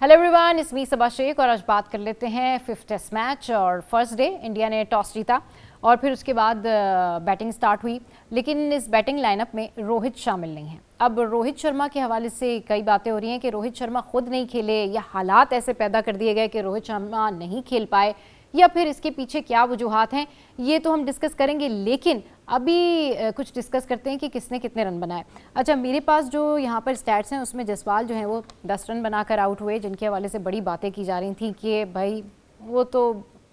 Hello everyone, इस मी सबा शेख और आज बात कर लेते हैं फिफ्थ टेस्ट मैच। और फर्स्ट डे इंडिया ने टॉस जीता और फिर उसके बाद बैटिंग स्टार्ट हुई, लेकिन इस बैटिंग लाइनअप में रोहित शामिल नहीं है। अब रोहित शर्मा के हवाले से कई बातें हो रही हैं कि रोहित शर्मा खुद नहीं खेले या हालात ऐसे पैदा कर दिए गए कि रोहित शर्मा नहीं खेल पाए, या फिर इसके पीछे क्या वजूहात हैं, ये तो हम डिस्कस करेंगे। लेकिन अभी कुछ डिस्कस करते हैं कि किसने कितने रन बनाए। अच्छा, मेरे पास जो यहाँ पर स्टैट्स हैं उसमें जसवाल जो हैं वो 10 रन बनाकर आउट हुए, जिनके हवाले से बड़ी बातें की जा रही थी कि भाई वो तो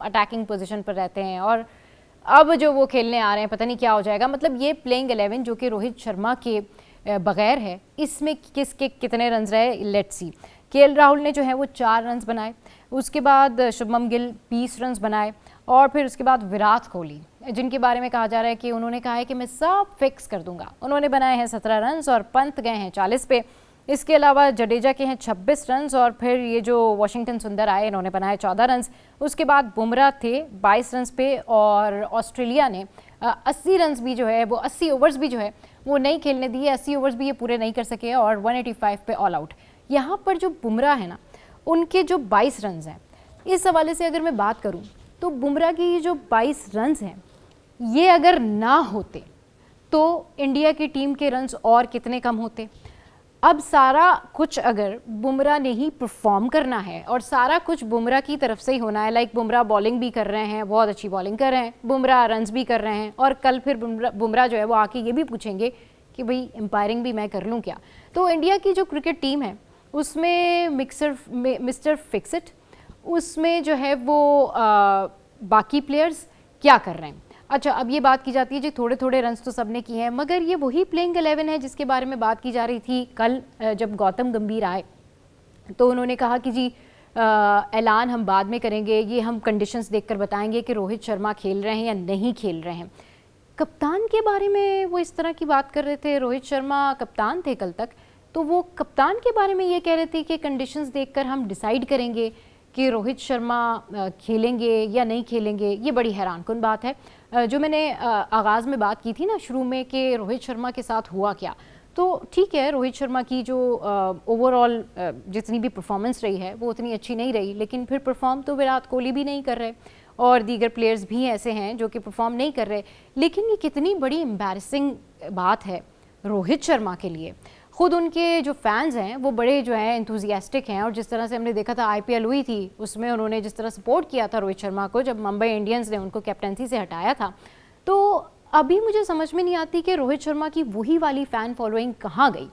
अटैकिंग पोजीशन पर रहते हैं और अब जो वो खेलने आ रहे हैं पता नहीं क्या हो जाएगा। मतलब ये प्लेइंग 11 जो कि रोहित शर्मा के बगैर है, इसमें किसके कितने रन रहे लेट्स सी। केएल राहुल ने जो है वो 4 रन बनाए, उसके बाद शुभमन गिल 20 रन बनाए और फिर उसके बाद विराट कोहली, जिनके बारे में कहा जा रहा है कि उन्होंने कहा है कि मैं सब फिक्स कर दूंगा, उन्होंने बनाए हैं 17 रन और पंत गए हैं 40 पे। इसके अलावा जडेजा के हैं 26 रन और फिर ये जो वाशिंगटन सुंदर आए इन्होंने बनाए 14 रन। उसके बाद बुमराह थे 22 रन पे और ऑस्ट्रेलिया ने 80 रन भी जो है वो 80 ओवर्स भी जो है वो नहीं खेलने दिए, 80 ओवर्स भी ये पूरे नहीं कर सके और 185 पे ऑल आउट। यहाँ पर जो बुमराह है ना, उनके जो 22 रन हैं, इस हवाले से अगर मैं बात करूँ तो बुमराह की ये जो 22 रन हैं ये अगर ना होते तो इंडिया की टीम के रन्स और कितने कम होते। अब सारा कुछ अगर बुमराह ने ही परफॉर्म करना है और सारा कुछ बुमराह की तरफ से ही होना है, लाइक बुमराह बॉलिंग भी कर रहे हैं, बहुत अच्छी बॉलिंग कर रहे हैं, बुमराह रन्स भी कर रहे हैं और कल फिर बुमराह जो है वो आके ये भी पूछेंगे कि भाई एम्पायरिंग भी मैं कर लूँ क्या। तो इंडिया की जो क्रिकेट टीम है उसमें मिस्टर फिक्सिट, उसमें जो है वो बाकी प्लेयर्स क्या कर रहे हैं। अच्छा, अब ये बात की जाती है जी थोड़े थोड़े रन्स तो सबने किए हैं, मगर ये वही प्लेइंग 11 है जिसके बारे में बात की जा रही थी कल जब गौतम गंभीर आए तो उन्होंने कहा कि जी ऐलान हम बाद में करेंगे, ये हम कंडीशंस देखकर बताएंगे कि रोहित शर्मा खेल रहे हैं या नहीं खेल रहे हैं। कप्तान के बारे में वो इस तरह की बात कर रहे थे, रोहित शर्मा कप्तान थे कल तक, तो वो कप्तान के बारे में ये कह रहे थे कि कंडीशंस देखकर हम डिसाइड करेंगे कि रोहित शर्मा खेलेंगे या नहीं खेलेंगे। ये बड़ी हैरानकुन बात है। जो मैंने आगाज़ में बात की थी ना शुरू में कि रोहित शर्मा के साथ हुआ क्या, तो ठीक है रोहित शर्मा की जो ओवरऑल जितनी भी परफॉर्मेंस रही है वो उतनी अच्छी नहीं रही, लेकिन फिर परफॉर्म तो विराट कोहली भी नहीं कर रहे और दीगर प्लेयर्स भी ऐसे हैं जो कि परफॉर्म नहीं कर रहे। लेकिन ये कितनी बड़ी एम्बैरसिंग बात है रोहित शर्मा के लिए। खुद उनके जो फैंस हैं वो बड़े जो हैं एंथुजियास्टिक हैं और जिस तरह से हमने देखा था आईपीएल हुई थी उसमें उन्होंने जिस तरह सपोर्ट किया था रोहित शर्मा को जब मुंबई इंडियंस ने उनको कैप्टनसी से हटाया था, तो अभी मुझे समझ में नहीं आती कि रोहित शर्मा की वही वाली फ़ैन फॉलोइंग कहाँ गई,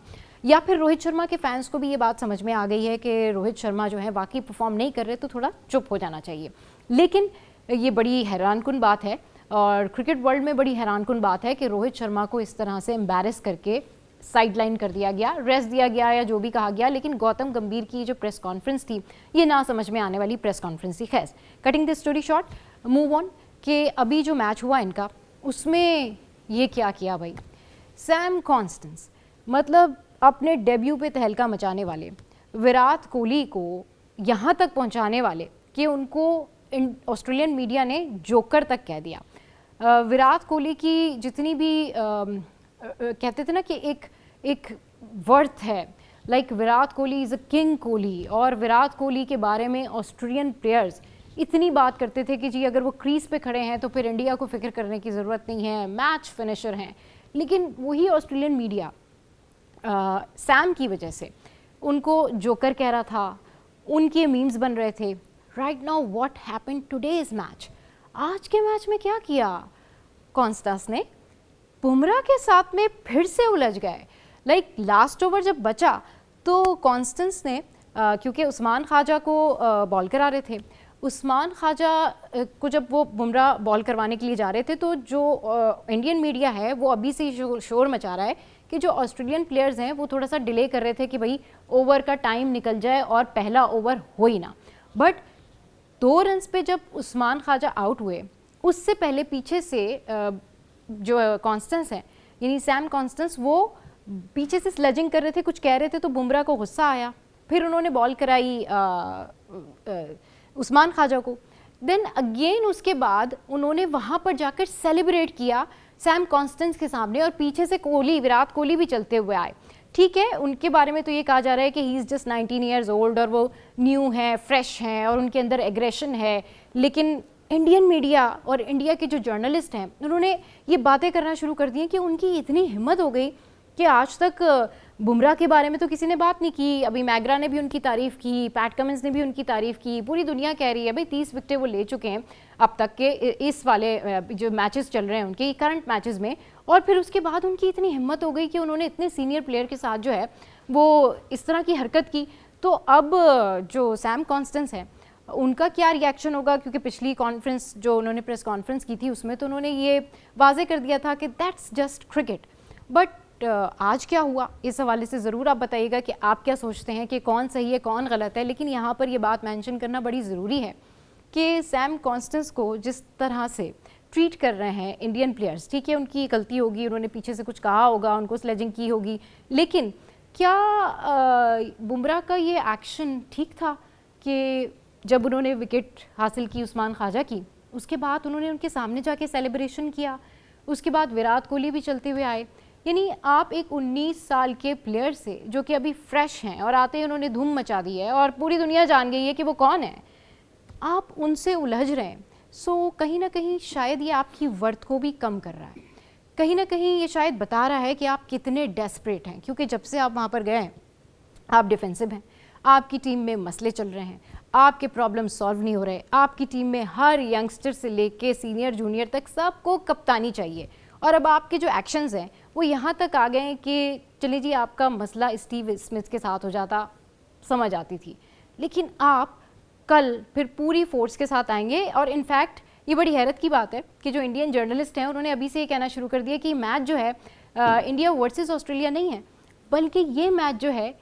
या फिर रोहित शर्मा के फैंस को भी ये बात समझ में आ गई है कि रोहित शर्मा जो है वाकई परफॉर्म नहीं कर रहे तो थोड़ा चुप हो जाना चाहिए। लेकिन ये बड़ी हैरानकुन बात है और क्रिकेट वर्ल्ड में बड़ी हैरानकुन बात है कि रोहित शर्मा को इस तरह से एम्बैरस करके साइडलाइन कर दिया गया, रेस्ट दिया गया या जो भी कहा गया। लेकिन गौतम गंभीर की जो प्रेस कॉन्फ्रेंस थी ये ना समझ में आने वाली प्रेस कॉन्फ्रेंस थी। खैर, cutting this story short, move on कि अभी जो मैच हुआ इनका उसमें ये क्या किया भाई, सैम कॉन्स्टेंस मतलब अपने डेब्यू पे तहलका मचाने वाले, विराट कोहली को यहाँ तक पहुँचाने वाले कि उनको ऑस्ट्रेलियन मीडिया ने जोकर तक कह दिया। विराट कोहली की जितनी भी कहते थे ना कि एक वर्थ है, like Virat Kohli is a king Kohli, और विराट कोहली के बारे में ऑस्ट्रेलियन प्लेयर्स इतनी बात करते थे कि जी अगर वो क्रीज पे खड़े हैं तो फिर इंडिया को फिक्र करने की ज़रूरत नहीं है, मैच फिनिशर हैं। लेकिन वही ऑस्ट्रेलियन मीडिया सैम की वजह से उनको जोकर कह रहा था, उनके मीम्स बन रहे थे। Right now what happened today's match, आज के मैच में क्या किया कॉन्स्टेंस ने, बुमराह के साथ में फिर से उलझ गए। लाइक लास्ट ओवर जब बचा तो कॉन्स्टेंस ने क्योंकि उस्मान ख्वाजा को बॉल करा रहे थे, उस्मान ख्वाजा को जब वो बुमराह बॉल करवाने के लिए जा रहे थे तो जो इंडियन मीडिया है वो अभी से ही शोर मचा रहा है कि जो ऑस्ट्रेलियन प्लेयर्स हैं वो थोड़ा सा डिले कर रहे थे कि भाई ओवर का टाइम निकल जाए और पहला ओवर हो ही ना। बट 2 रन्स पे जब उस्मान ख्वाजा आउट हुए उससे पहले पीछे से जो कॉन्स्टेंस है यानी सैम कॉन्स्टेंस वो पीछे से स्लेजिंग कर रहे थे, कुछ कह रहे थे, तो बुमराह को गुस्सा आया, फिर उन्होंने बॉल कराई उस्मान ख्वाजा को। देन अगेन उसके बाद उन्होंने वहाँ पर जाकर सेलिब्रेट किया सैम कॉन्स्टेंस के सामने और पीछे से कोहली, विराट कोहली भी चलते हुए आए। ठीक है, उनके बारे में तो ये कहा जा रहा है कि he is just 19 years old और वो न्यू हैं, फ्रेश हैं और उनके अंदर एग्रेशन है, लेकिन इंडियन मीडिया और इंडिया के जो जर्नलिस्ट हैं उन्होंने ये बातें करना शुरू कर दी हैं कि उनकी इतनी हिम्मत हो गई कि आज तक बुमराह के बारे में तो किसी ने बात नहीं की। अभी मैगरा ने भी उनकी तारीफ़ की, पैट कमिंस ने भी उनकी तारीफ़ की, पूरी दुनिया कह रही है भाई 30 विकेटें वो ले चुके हैं अब तक के इस वाले जो मैचेस चल रहे हैं उनके करंट मैचेस में। और फिर उसके बाद उनकी इतनी हिम्मत हो गई कि उन्होंने इतने सीनियर प्लेयर के साथ जो है वो इस तरह की हरकत की। तो अब जो सैम कॉन्स्टेंस है उनका क्या रिएक्शन होगा, क्योंकि पिछली कॉन्फ्रेंस जो उन्होंने प्रेस कॉन्फ्रेंस की थी उसमें तो उन्होंने ये वाजे कर दिया था कि दैट्स जस्ट क्रिकेट। बट आज क्या हुआ इस हवाले से ज़रूर आप बताइएगा कि आप क्या सोचते हैं कि कौन सही है कौन गलत है। लेकिन यहाँ पर ये बात मेंशन करना बड़ी ज़रूरी है कि सैम कॉन्स्टेंस को जिस तरह से ट्रीट कर रहे हैं इंडियन प्लेयर्स, ठीक है उनकी गलती होगी, उन्होंने पीछे से कुछ कहा होगा, उनको स्लेजिंग की होगी, लेकिन क्या बुमराह का ये एक्शन ठीक था कि जब उन्होंने विकेट हासिल की उस्मान ख्वाजा की, उसके बाद उन्होंने उनके सामने जाके सेलिब्रेशन किया, उसके बाद विराट कोहली भी चलते हुए आए। यानी आप एक 19 साल के प्लेयर से जो कि अभी फ्रेश हैं और आते ही उन्होंने धूम मचा दी है और पूरी दुनिया जान गई है कि वो कौन है, आप उनसे उलझ रहे हैं। सो कहीं ना कहीं शायद ये आपकी वर्थ को भी कम कर रहा है, कहीं ना कहीं ये शायद बता रहा है कि आप कितने डेस्परेट हैं, क्योंकि जब से आप वहाँ पर गए हैं आप डिफेंसिव हैं, आपकी टीम में मसले चल रहे हैं, आपके प्रॉब्लम सॉल्व नहीं हो रहे, आपकी टीम में हर यंगस्टर से लेके सीनियर जूनियर तक सबको कप्तानी चाहिए। और अब आपके जो एक्शंस हैं वो यहाँ तक आ गए हैं कि चलिए जी आपका मसला स्टीव स्मिथ के साथ हो जाता, समझ आती थी, लेकिन आप कल फिर पूरी फोर्स के साथ आएंगे। और इनफैक्ट ये बड़ी हैरत की बात है कि जो इंडियन जर्नलिस्ट हैं उन्होंने अभी से ये कहना शुरू कर दिया कि मैच जो है इंडिया वर्सेस ऑस्ट्रेलिया नहीं है, बल्कि ये मैच जो है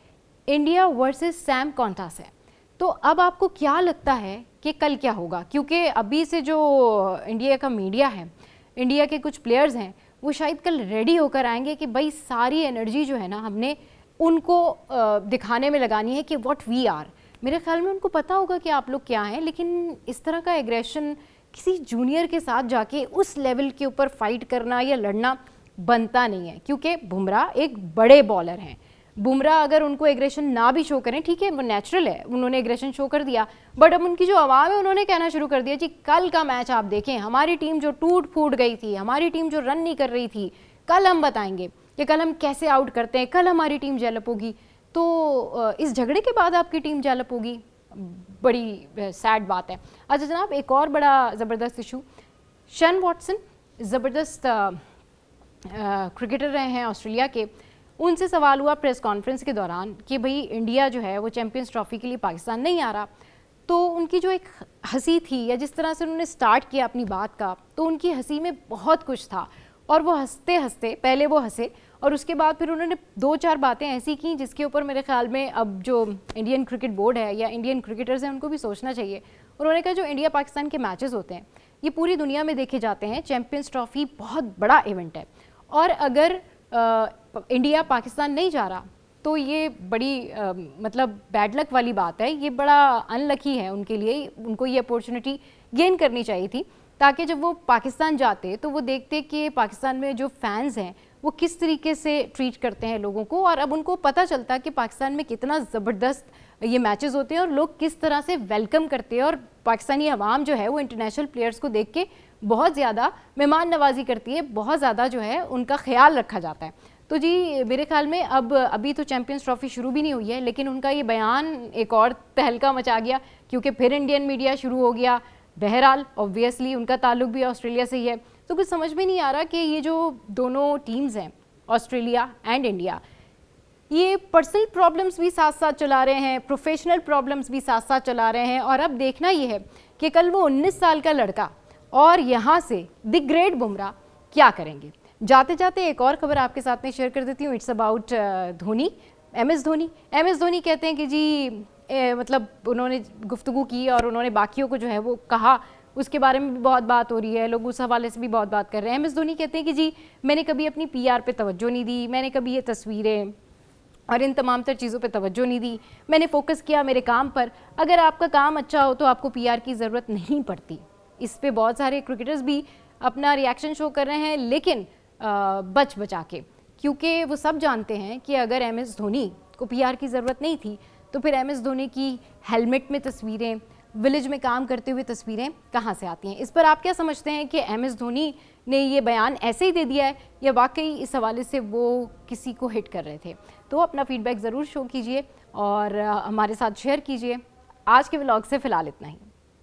इंडिया वर्सेस सैम कॉन्टास है। तो अब आपको क्या लगता है कि कल क्या होगा, क्योंकि अभी से जो इंडिया का मीडिया है, इंडिया के कुछ प्लेयर्स हैं, वो शायद कल रेडी होकर आएंगे कि भाई सारी एनर्जी जो है ना हमने उनको दिखाने में लगानी है कि व्हाट वी आर। मेरे ख्याल में उनको पता होगा कि आप लोग क्या हैं, लेकिन इस तरह का एग्रेशन किसी जूनियर के साथ जाके उस लेवल के ऊपर फाइट करना या लड़ना बनता नहीं है, क्योंकि बुमराह एक बड़े बॉलर हैं। बुमराह अगर उनको एग्रेशन ना भी शो करें, ठीक है वो नेचुरल है, उन्होंने एग्रेशन शो कर दिया, बट अब उनकी जो आवाम है उन्होंने कहना शुरू कर दिया जी कल का मैच आप देखें, हमारी टीम जो टूट फूट गई थी, हमारी टीम जो रन नहीं कर रही थी, कल हम बताएंगे कि कल हम कैसे आउट करते हैं, कल हमारी टीम डेवलप होगी। तो इस झगड़े के बाद आपकी टीम डेवलप होगी, बड़ी सैड बात है। अच्छा जनाब, एक और बड़ा ज़बरदस्त इशू, शन वॉटसन ज़बरदस्त क्रिकेटर रहे हैं ऑस्ट्रेलिया के, उनसे सवाल हुआ प्रेस कॉन्फ्रेंस के दौरान कि भाई इंडिया जो है वो चैंपियंस ट्रॉफी के लिए पाकिस्तान नहीं आ रहा। तो उनकी जो एक हंसी थी या जिस तरह से उन्होंने स्टार्ट किया अपनी बात का, तो उनकी हंसी में बहुत कुछ था और वो हंसते हंसते पहले वो हंसे और उसके बाद फिर उन्होंने 2-4 बातें ऐसी की जिसके ऊपर मेरे ख्याल में अब जो इंडियन क्रिकेट बोर्ड है या इंडियन क्रिकेटर्स हैं उनको भी सोचना चाहिए। उन्होंने कहा जो इंडिया पाकिस्तान के मैचेस होते हैं ये पूरी दुनिया में देखे जाते हैं, चैंपियंस ट्रॉफी बहुत बड़ा इवेंट है और अगर इंडिया पाकिस्तान नहीं जा रहा तो ये बड़ी मतलब बैड लक वाली बात है, ये बड़ा अनलकी है उनके लिए, उनको ये अपॉर्चुनिटी गेन करनी चाहिए थी ताकि जब वो पाकिस्तान जाते तो वो देखते कि पाकिस्तान में जो फैंस हैं वो किस तरीके से ट्रीट करते हैं लोगों को, और अब उनको पता चलता कि पाकिस्तान में कितना ज़बरदस्त ये मैचेस होते हैं और लोग किस तरह से वेलकम करते हैं और पाकिस्तानी अवाम जो है वो इंटरनेशनल प्लेयर्स को देख के बहुत ज़्यादा मेहमान नवाजी करती है, बहुत ज़्यादा जो है उनका ख्याल रखा जाता है। तो जी मेरे ख्याल में अब अभी तो चैंपियंस ट्रॉफी शुरू भी नहीं हुई है, लेकिन उनका ये बयान एक और तहलका मचा गया क्योंकि फिर इंडियन मीडिया शुरू हो गया। बहरहाल ऑब्वियसली उनका ताल्लुक भी ऑस्ट्रेलिया से ही है, तो कुछ समझ में नहीं आ रहा कि ये जो दोनों टीम्स हैं ऑस्ट्रेलिया एंड इंडिया, ये पर्सनल प्रॉब्लम्स भी साथ साथ चला रहे हैं, प्रोफेशनल प्रॉब्लम्स भी साथ साथ चला रहे हैं। और अब देखना ये है कि कल वो 19 साल का लड़का और यहाँ से द ग्रेट बुमराह क्या करेंगे। जाते जाते एक और खबर आपके साथ में शेयर कर देती हूँ, it's about Dhoni, M S Dhoni कहते हैं कि जी मतलब उन्होंने गुफ्तगू की और उन्होंने बाकियों को जो है वो कहा, उसके बारे में भी बहुत बात हो रही है, लोग उस हवाले से भी बहुत बात कर रहे हैं। एम एस धोनी कहते हैं कि जी मैंने कभी अपनी PR पे तवज्जो नहीं दी, मैंने कभी ये तस्वीरें और इन तमाम तर चीज़ों पे तवज्जो नहीं दी, मैंने फोकस किया मेरे काम पर। अगर आपका काम अच्छा हो तो आपको PR की ज़रूरत नहीं पड़ती। इस पे बहुत सारे क्रिकेटर्स भी अपना रिएक्शन शो कर रहे हैं, लेकिन बच बचा के, क्योंकि वो सब जानते हैं कि अगर MS धोनी को PR की ज़रूरत नहीं थी तो फिर MS धोनी की हेलमेट में तस्वीरें, विलेज में काम करते हुए तस्वीरें कहाँ से आती हैं। इस पर आप क्या समझते हैं कि MS धोनी ने ये बयान ऐसे ही दे दिया है या वाकई इस हवाले से वो किसी को हिट कर रहे थे? तो अपना फीडबैक ज़रूर शो कीजिए और हमारे साथ शेयर कीजिए। आज के व्लॉग से फ़िलहाल इतना ही।